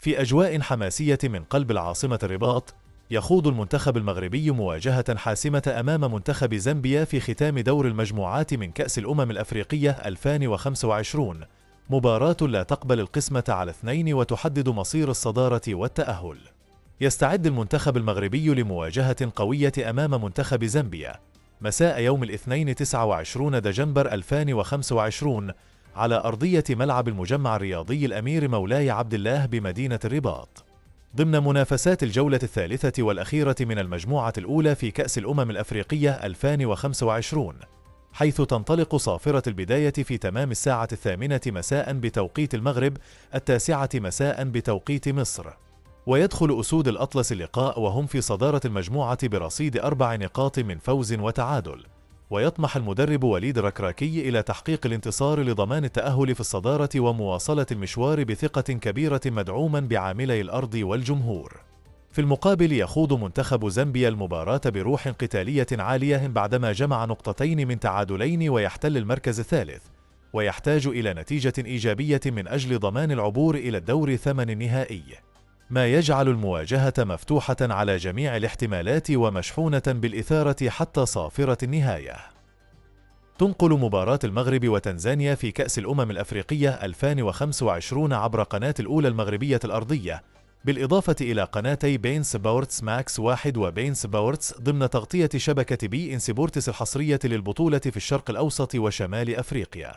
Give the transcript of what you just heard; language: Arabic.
في أجواء حماسية من قلب العاصمة الرباط، يخوض المنتخب المغربي مواجهة حاسمة أمام منتخب زامبيا في ختام دور المجموعات من كأس الأمم الأفريقية 2025، مباراة لا تقبل القسمة على اثنين وتحدد مصير الصدارة والتأهل. يستعد المنتخب المغربي لمواجهة قوية أمام منتخب زامبيا مساء يوم الاثنين 29 دجنبر 2025 على أرضية ملعب المجمع الرياضي الأمير مولاي عبد الله بمدينة الرباط، ضمن منافسات الجولة الثالثة والأخيرة من المجموعة الأولى في كأس الأمم الأفريقية 2025، حيث تنطلق صافرة البداية في تمام الساعة 8 مساء بتوقيت المغرب، 9 مساء بتوقيت مصر. ويدخل أسود الأطلس اللقاء وهم في صدارة المجموعة برصيد 4 نقاط من فوز وتعادل، ويطمح المدرب وليد ركراكي إلى تحقيق الانتصار لضمان التأهل في الصدارة ومواصلة المشوار بثقة كبيرة مدعوما بعاملي الأرض والجمهور. في المقابل يخوض منتخب زامبيا المباراة بروح قتالية عالية بعدما جمع نقطتين من تعادلين ويحتل المركز الثالث، ويحتاج إلى نتيجة إيجابية من أجل ضمان العبور إلى الدور 8 النهائي، ما يجعل المواجهة مفتوحة على جميع الاحتمالات ومشحونة بالإثارة حتى صافرة النهاية. تنقل مباراة المغرب وتنزانيا في كأس الأمم الأفريقية 2025 عبر قناة الأولى المغربية الأرضية، بالإضافة إلى قناتي بين سبورتس ماكس 1 وبين سبورتس ضمن تغطية شبكة بي إن سبورتس الحصرية للبطولة في الشرق الأوسط وشمال أفريقيا.